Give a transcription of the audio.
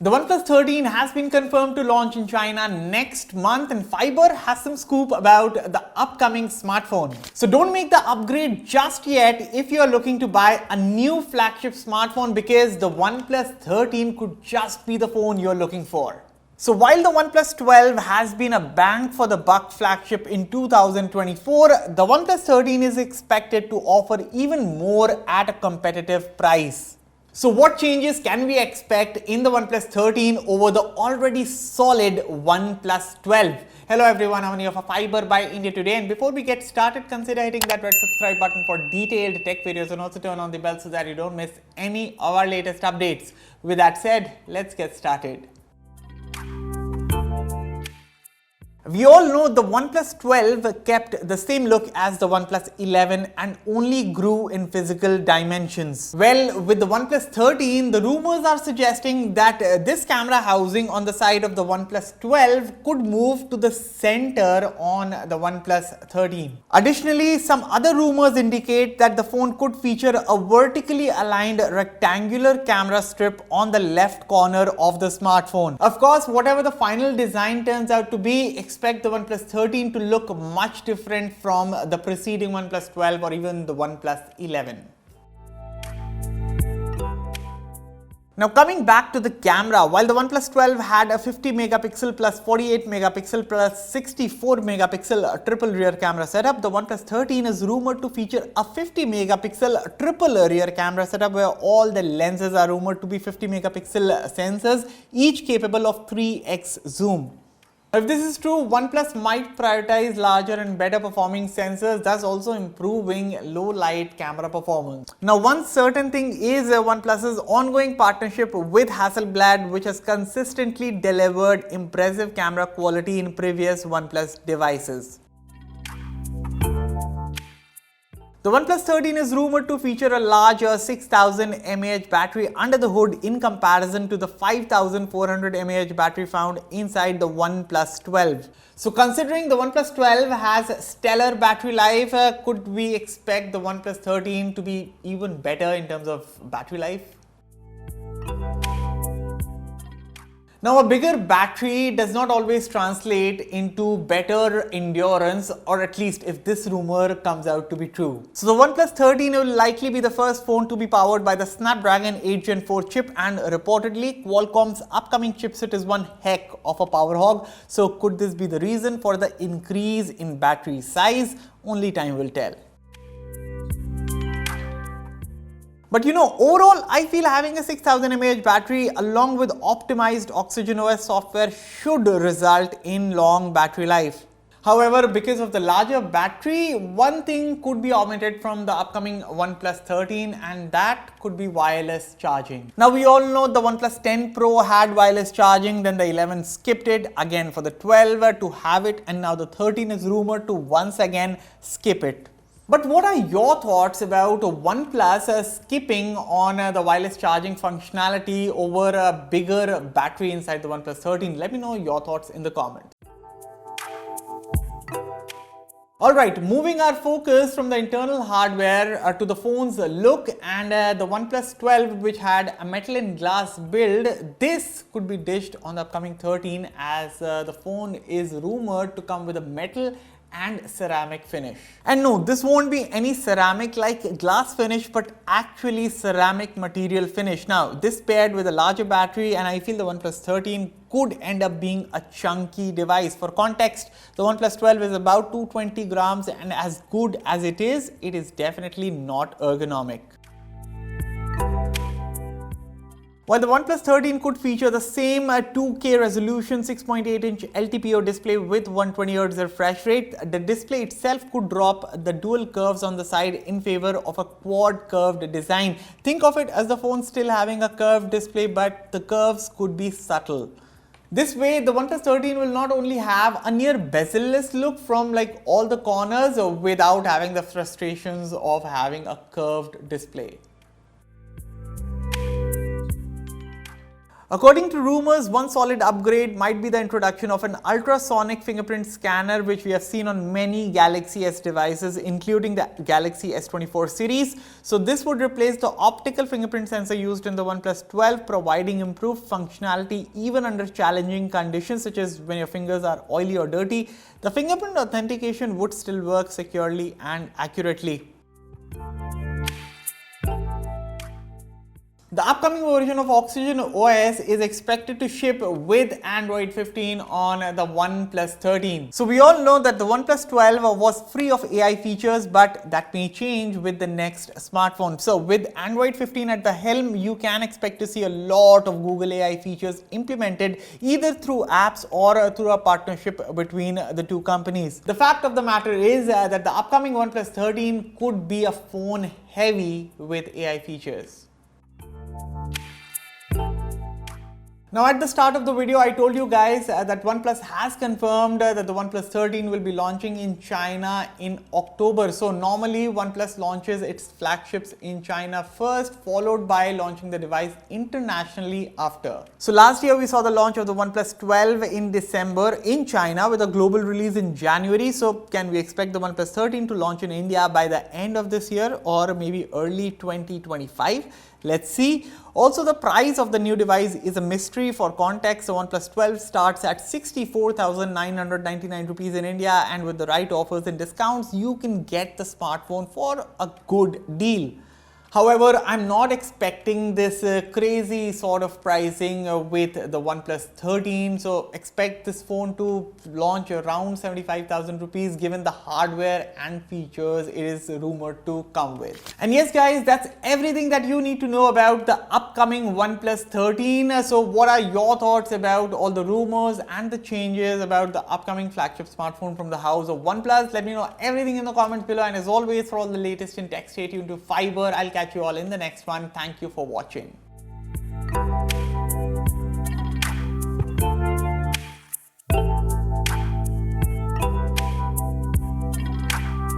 The OnePlus 13 has been confirmed to launch in China next month, and Fiiber has some scoop about the upcoming smartphone. So don't make the upgrade just yet if you are looking to buy a new flagship smartphone, because the OnePlus 13 could just be the phone you're looking for. So while the OnePlus 12 has been a bang for the buck flagship in 2024, the OnePlus 13 is expected to offer even more at a competitive price. So what changes can we expect in the OnePlus 13 over the already solid OnePlus 12? Hello everyone, I'm here for Fiiber by India Today, and before we get started, consider hitting that red subscribe button for detailed tech videos, and also turn on the bell so that you don't miss any of our latest updates. With that said, let's get started. We all know the OnePlus 12 kept the same look as the OnePlus 11 and only grew in physical dimensions. Well, with the OnePlus 13, the rumors are suggesting that this camera housing on the side of the OnePlus 12 could move to the center on the OnePlus 13. Additionally, some other rumors indicate that the phone could feature a vertically aligned rectangular camera strip on the left corner of the smartphone. Of course, whatever the final design turns out to be, expect the OnePlus 13 to look much different from the preceding OnePlus 12 or even the OnePlus 11. Now coming back to the camera, while the OnePlus 12 had a 50 megapixel plus 48 megapixel plus 64 megapixel triple rear camera setup, the OnePlus 13 is rumored to feature a 50 megapixel triple rear camera setup where all the lenses are rumored to be 50 megapixel sensors, each capable of 3x zoom. If this is true, OnePlus might prioritize larger and better performing sensors, thus also improving low light camera performance. Now, one certain thing is OnePlus's ongoing partnership with Hasselblad, which has consistently delivered impressive camera quality in previous OnePlus devices. The OnePlus 13 is rumored to feature a larger 6000 mAh battery under the hood in comparison to the 5400 mAh battery found inside the OnePlus 12. So considering the OnePlus 12 has stellar battery life, could we expect the OnePlus 13 to be even better in terms of battery life? Now, a bigger battery does not always translate into better endurance, or at least if this rumor comes out to be true. So the OnePlus 13 will likely be the first phone to be powered by the Snapdragon 8 Gen 4 chip, and reportedly Qualcomm's upcoming chipset is one heck of a power hog. So could this be the reason for the increase in battery size? Only time will tell. But overall, I feel having a 6000 mAh battery along with optimized Oxygen OS software should result in long battery life. However, because of the larger battery, one thing could be omitted from the upcoming OnePlus 13, and that could be wireless charging. Now, we all know the OnePlus 10 Pro had wireless charging, then the 11 skipped it, again for the 12 to have it, and now the 13 is rumored to once again skip it. But what are your thoughts about OnePlus skipping on the wireless charging functionality over a bigger battery inside the OnePlus 13? Let me know your thoughts in the comments. Alright, moving our focus from the internal hardware to the phone's look, and the OnePlus 12, which had a metal and glass build, this could be dished on the upcoming 13 as the phone is rumored to come with a metal and ceramic finish. And no, this won't be any ceramic like glass finish, but actually ceramic material finish. Now, this paired with a larger battery, and I feel the OnePlus 13 could end up being a chunky device. For context, the OnePlus 12 is about 220 grams, and as good as it is definitely not ergonomic. While the OnePlus 13 could feature the same 2K resolution 6.8-inch LTPO display with 120Hz refresh rate, the display itself could drop the dual curves on the side in favor of a quad curved design. Think of it as the phone still having a curved display, but the curves could be subtle. This way, the OnePlus 13 will not only have a near bezel-less look from all the corners without having the frustrations of having a curved display. According to rumors, one solid upgrade might be the introduction of an ultrasonic fingerprint scanner, which we have seen on many Galaxy S devices, including the Galaxy S24 series. So this would replace the optical fingerprint sensor used in the OnePlus 12, providing improved functionality even under challenging conditions such as when your fingers are oily or dirty. The fingerprint authentication would still work securely and accurately. The upcoming version of Oxygen OS is expected to ship with Android 15 on the OnePlus 13. So we all know that the OnePlus 12 was free of AI features, but that may change with the next smartphone. So with Android 15 at the helm, you can expect to see a lot of Google AI features implemented either through apps or through a partnership between the two companies. The fact of the matter is that the upcoming OnePlus 13 could be a phone heavy with AI features. Now at the start of the video, I told you guys that OnePlus has confirmed that the OnePlus 13 will be launching in China in October. So normally OnePlus launches its flagships in China first, followed by launching the device internationally after. So last year we saw the launch of the OnePlus 12 in December in China with a global release in January. So can we expect the OnePlus 13 to launch in India by the end of this year or maybe early 2025? Let's see. Also, the price of the new device is a mystery. For context, the OnePlus 12 starts at 64,999 rupees in India, and with the right offers and discounts, you can get the smartphone for a good deal. However, I'm not expecting this crazy sort of pricing with the OnePlus 13. So expect this phone to launch around 75,000 rupees given the hardware and features it is rumored to come with. And yes guys, that's everything that you need to know about the upcoming OnePlus 13. So what are your thoughts about all the rumors and the changes about the upcoming flagship smartphone from the house of OnePlus? Let me know everything in the comments below, and as always, for all the latest in tech, stay tuned to Fiiber. I'll catch you all in the next one. Thank you for watching.